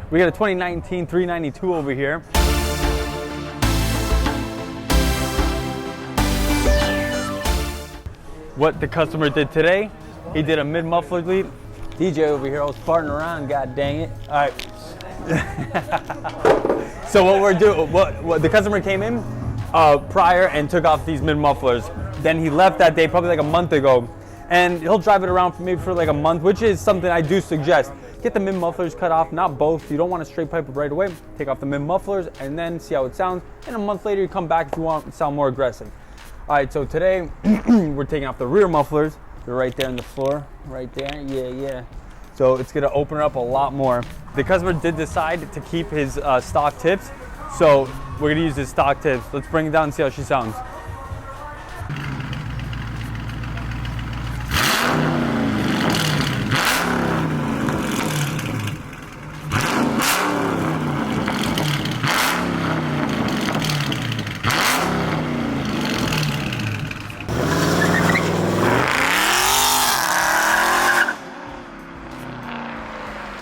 We got a 2019 392 over here. What the customer did today, he did a mid-muffler lead. DJ over here, I was farting around, god dang it. All right. So what we're doing, what the customer came in prior and took off these mid-mufflers. Then he left that day, probably like a month ago. And he'll drive it around for maybe for like a month, which is something I do suggest. Get the mid-mufflers cut off, not both. You don't want to straight pipe it right away. Take off the mid-mufflers and then see how it sounds. And a month later, you come back if you want to sound more aggressive. All right, so today we're taking off the rear mufflers. They're right there on the floor, right there, yeah. So it's gonna open it up a lot more. The customer did decide to keep his stock tips. So we're gonna use his stock tips. Let's bring it down and see how she sounds.